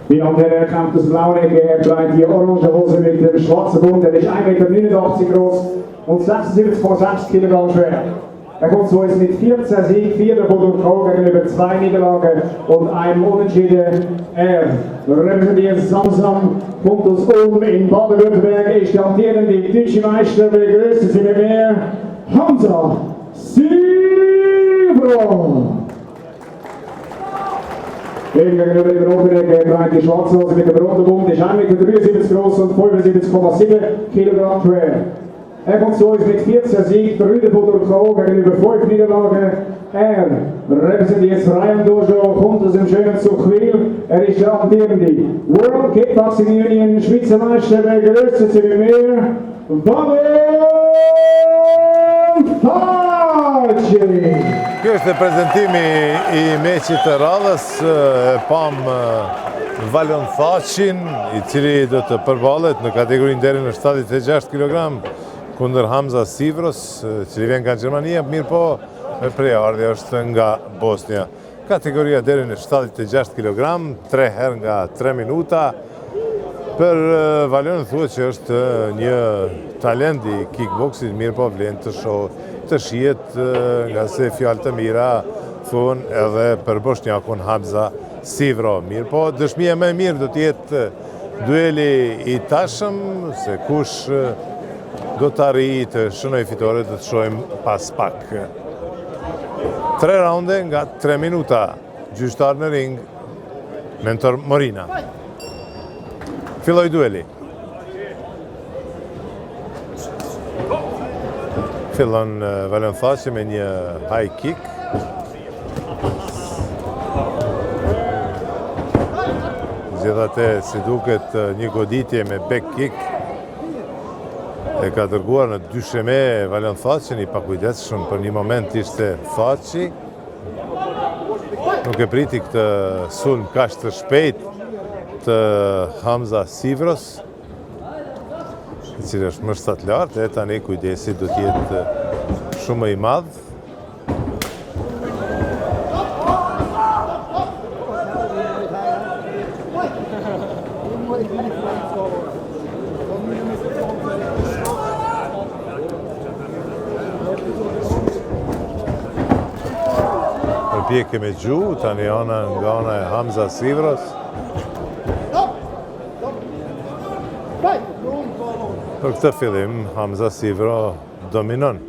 Wie andere kämpft das Blaunecke, er trägt die orange Hose mit dem schwarzen Bund, er ist 1,89 Meter groß und 76,6 Kilogramm schwer. Er kommt zu uns mit 14 Siegen, 4 davon durch K.O. gegenüber 2 Niederlagen und einem Unentschieden. Er repräsentiert Samsam, kommt aus Ulm in Baden-Württemberg, ist der amtierende deutsche Meister, begrüßen Sie mit mir Hamza Sivro. Gegenüber dem Oberecke trägt die schwarze Hose mit dem roten Bund, ist 1,73 Meter groß und 75,7 Kilogramm schwer. Er kommt zu uns mit 14 Siegen, 3 davon durch K.O. gegenüber 5 Niederlagen. Er repräsentiert das Ryan Dojo, kommt aus dem schönen Zuchwil. Er ist der amtierende World Kickboxing Union Schweizer Meister. Begrüßen Sie mit mir Vadim Facci. Kjo është prezentimi I meqit të radhës, pam Valion Facin, I cili do të përballet në kategorinë deri në 76 kg kundër Hamza Sivros, cili vjen nga Gjermania, mirë po me preardhje është nga Bosnia. Kategoria deri në 76 kg, 3 herë nga 3 minuta. Për Valion thuhet që është një talent I kickboxit, mirë po vlen të shihet nga se fjalë të mira thon edhe për bosnjakun Hamza Sivro. Mirë po, dëshmia më e mirë do të jetë dueli I tashëm, se kush do të arrijë të shënojë fitore, do të shohim pas pak. 3 raunde nga 3 minuta. Gjyqtar në ring, Mentor Morina. Filloi dueli. Fillon Valion Facci me një high kick. Gjithatë si duket një goditje me back kick. E ka dërguar në dysheme Valion Facci, I pakujdesshëm për një moment ishte Facci. Nuk e priti këtë sulm kaq të shpejt të Hamza Sivros, I cili është më shtat lartë, e tani kujdesi do të jetë shumë I madh. Përpjekje me gjuhë, tani nga ana e Hamza Sivros. Për këtë fillim, Hamza Sivro dominon.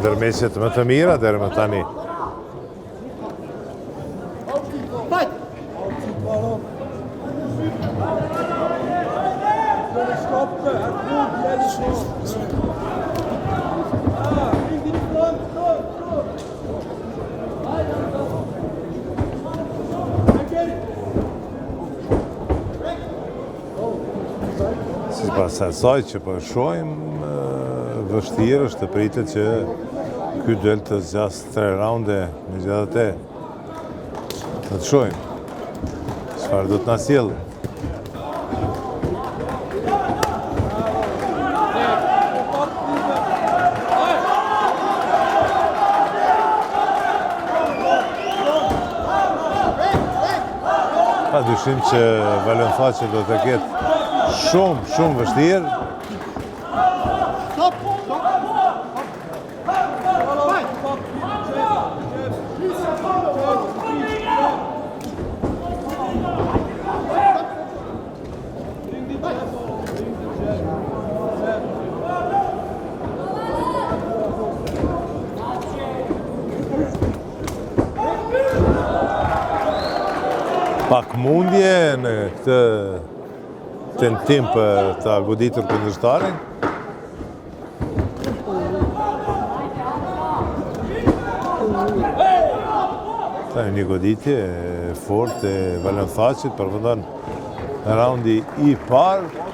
Ndërmesjet më të mira deri më tani. Sipas asaj që po shohim, vështirë është të pritet që ky duel të zgjasë 3 raunde, megjithatë do të shohim çfarë do të na sjellë. Pa dyshim që Valion Facci do të ketë shumë vështirë. Pak mundje në këtë tentim për të goditur kundërshtarin. Tani një goditje fort e Valion Faccit, përfundon raundi I parë.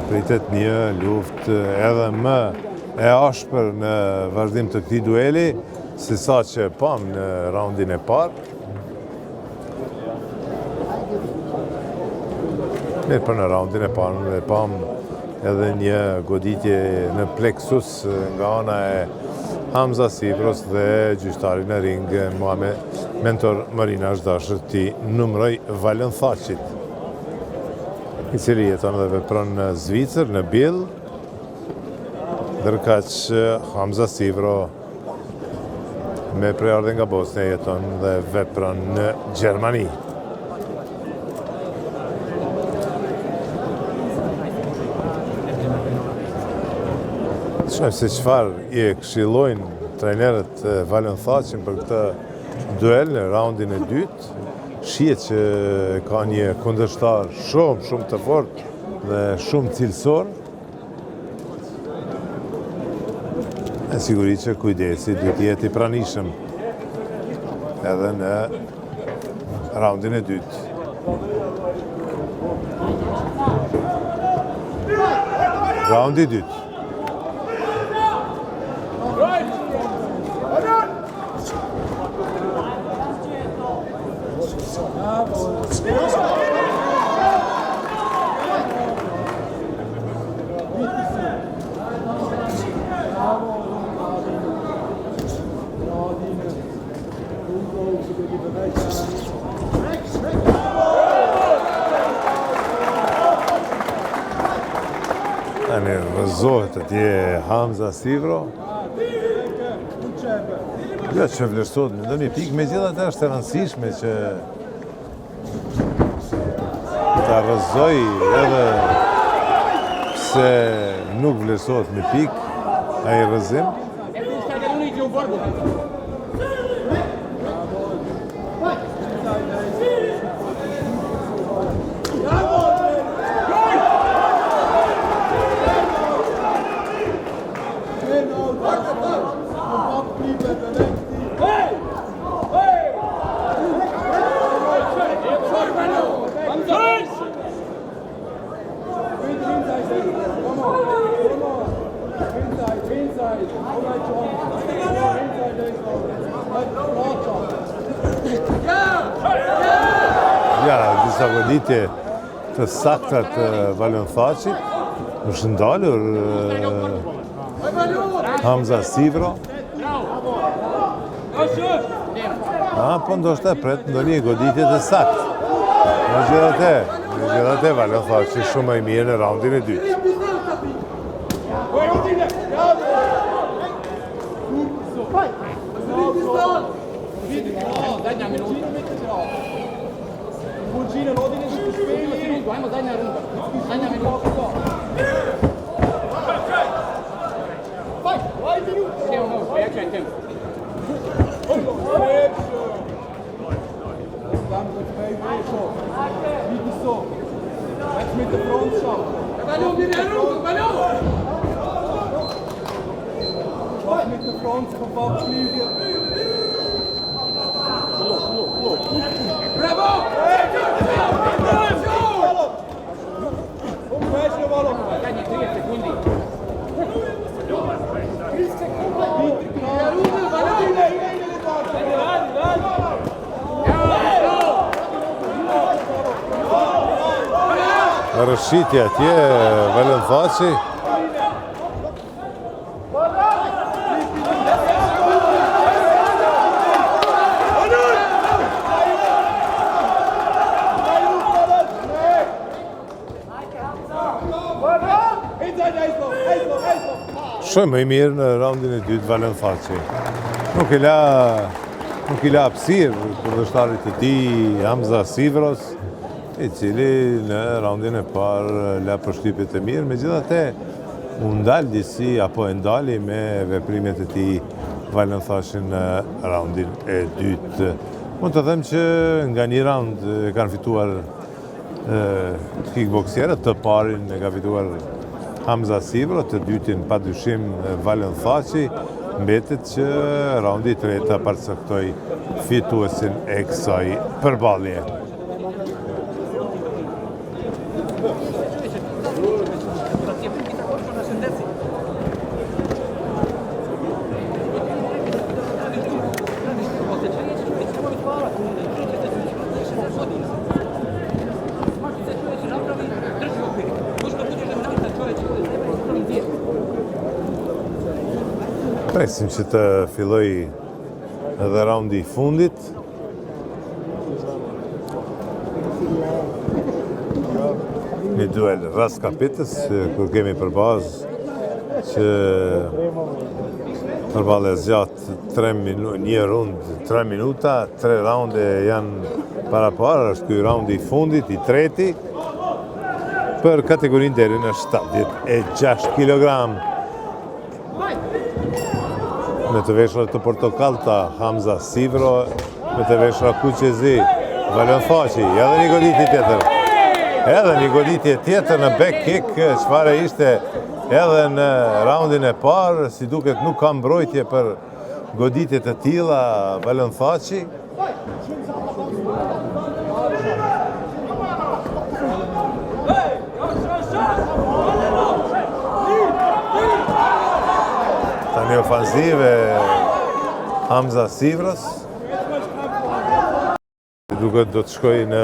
Pritet një luftë edhe më e ashpër në vazhdim të këtij dueli, se sa që pam në raundin e parë. Mirë për në raundin e parë e pam edhe një goditje në pleksus nga ana e Hamza Sivros dhe gjyqtari në ring mentor Marina është dashur t'i numëroj Valën Thaqit, i cili jeton dhe vepron në Zvicër, në Bill, ndërkaq Hamza Sivro me preardhje nga Bosnia jeton dhe vepron në Gjermani. Shojmë se çfarë i këshillojnë trajnerët Valën Thaqin për këtë duel në raundin e dytë. Shihet që ka një kundërshtar shumë të fortë dhe shumë cilësor. E siguri që kujdesi duhet jetë i pranishëm edhe në raundin e dytë. Raundi i dytë. Tani rëzohet atje Hamza Sivro. Ja që vlerësohet në ndonjë pikë, megjithatë është e rëndësishme që ta rëzoj edhe pse nuk vlerësohet me pikë ai rëzim. Ja, disa goditje të sakta të Valën Thaqit, është ndalur Hamza Sivro. Po ndoshta pret ndonjë goditje të saktë. Megjithatë Valën Thaqi shumë më i mirë në raundin e dytë. Rëshitja atje, Valën Thaqi. Shumë më i mirë në raundin e dytë Valën Thaqi. Nuk i la hapësirë kundërshtarit të tij Hamza Sivros, i cili në raundin e parë la përshtypjet e mirë, megjithatë u ndal disi apo e ndali me veprimet e tij Valën Thaqi në raundin e dytë. Mund të them që nga një raund kanë fituar kickboxerët, të parin e ka fituar Hamza Sivro, të dytin padyshim Valën Thaqi, mbetet që raundi i tretë ta përcaktoj fituesin e kësaj përballje. Presim që të filloj edhe raundi i fundit. Një duel ras kapitës, kur kemi përbazë që përballë e zgjatë një rund 3 minuta, 3 raunde janë para parë, është ky raundi i fundit, i treti, për kategorinë deri në 76 kg. Me të veshra të portokallta Hamza Sivro, me të veshra kuqezi Valion Thaçi, edhe një goditje tjetër në back kick, çfarë ishte edhe në raundin e parë, si duket nuk ka mbrojtje për goditje të tilla Valion Thaçi. Tani ofanzive Hamza Sivros. Duket do të shkoj në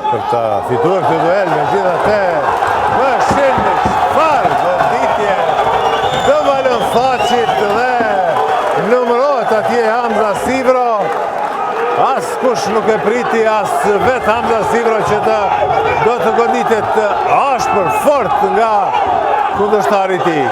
për ta fituar këtë duel, megjithatë vështirë çfarë goditje të Valion Thaçit dhe numërohet atje Hamza Sivro. Askush nuk e priti, as vetë Hamza Sivro që do të goditet ashpër fort nga kundërshtari i tij.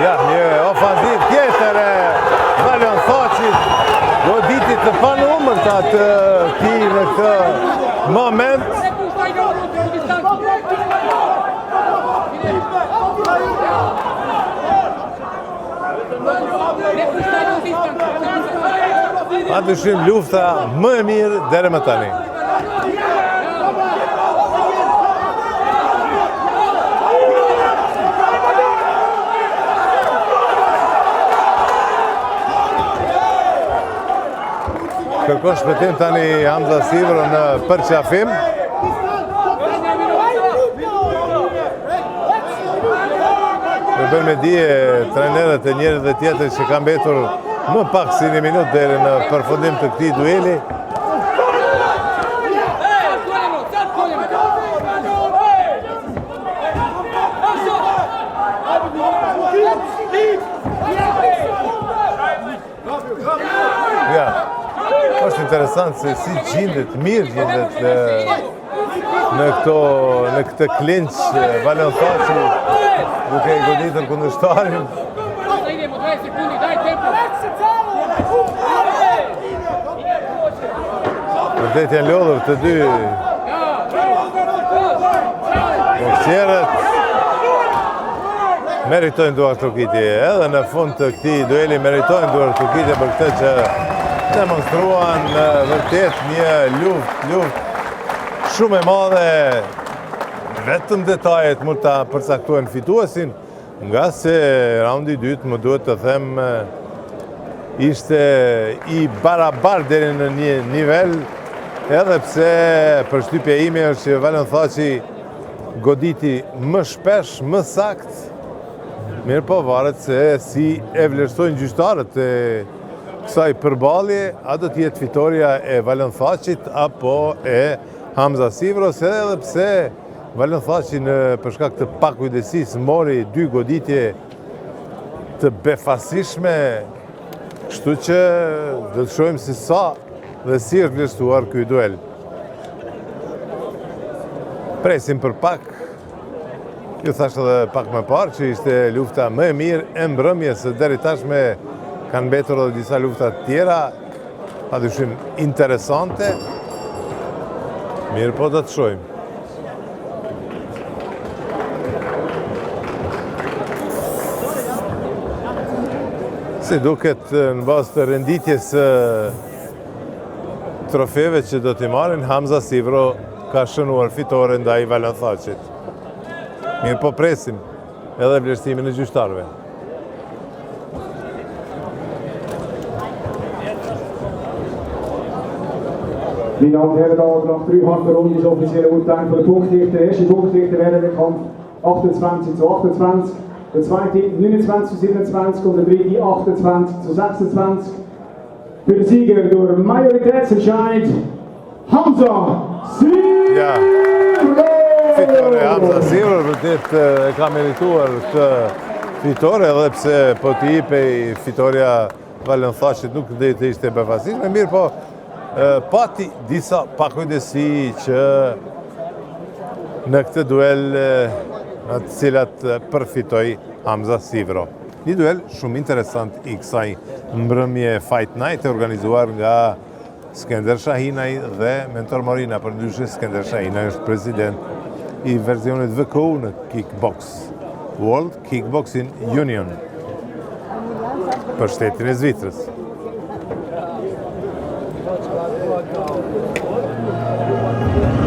Ja, një ofanziv tjetër e Valion Thaçit, goditit të panumërta të tij në këtë moment. Padyshim lufta më e mirë deri më tani. Kërkon shpëtim tani Hamza Sivro në përqafim. Në bërë me dije trenerët e njerëzit dhe tjetër që ka mbetur më pak si një minutë deri në përfundim të këtij dueli. Ja, është interesant se si mirë gjendet në këtë klinç Valion Thaçi, duke i goditur kundërshtarin. Vërtet janë lodhur të dy boksierët. Meritojnë duar trokitje, edhe në fund të këtij dueli meritojnë duar trokitje për këtë që demonstruan vërtet një luftë shumë e madhe. Vetëm detajet mund ta përcaktojnë fituesin, nga se raundi i dytë më duhet të them ishte i barabartë deri në një nivel, edhe pse përshtypja ime është që Valion Thaçi goditi më shpesh, më sakt. Mirë po varet se si e vlerësojnë gjyqtarët e kësaj përballje, a do të jetë fitoria e Valion Thaçit apo e Hamza Sivros, edhe pse Valion Thaçi për shkak të pakujdesisë mori 2 goditje të befasishme, kështu që do të shohim si sa dhe si është vlerësuar ky duel. Presim për pak. Ju thash edhe pak më parë që ishte lufta më e mirë e mbrëmjes, së deri tashme kanë mbetur edhe disa lufta të tjera, padyshim interesante. Mirë po do të shohim. Si duket në bazë të renditjes trofeve që do t'i marrin, Hamza Sivro ka shënuar fitore ndaj Valion Thaçit. Mirë po presim edhe vlerësimin e gjyqtarëve. Meine Damen und Herren, nach 3 harten Runden ist offiziell Urteil von der Punktrichter. Der erste Punktrichter während der Kampf 28:28, der zweite 29:27 und der dritte 28:26. Für den Sieger durch Majoritätsentscheid Hamza Sivro! Ja. Fitore Hamza Sivro vërtet ka merituar këtë fitore edhe pse po t'i jepej fitoria Vallenthaçit nuk do të ishte befasishme, mirë po pati disa pakujdesi që në këtë duel në të cilat përfitoi Hamza Sivro. Një duel shumë interesant i kësaj mbrëmje Fight Night e organizuar nga Skender Shahinaj dhe Mentor Morina, për ndryshe Skender Shahinaj është president i versionit VKU në Kickbox, World Kickboxing Union, për shtetin e Zvicrës.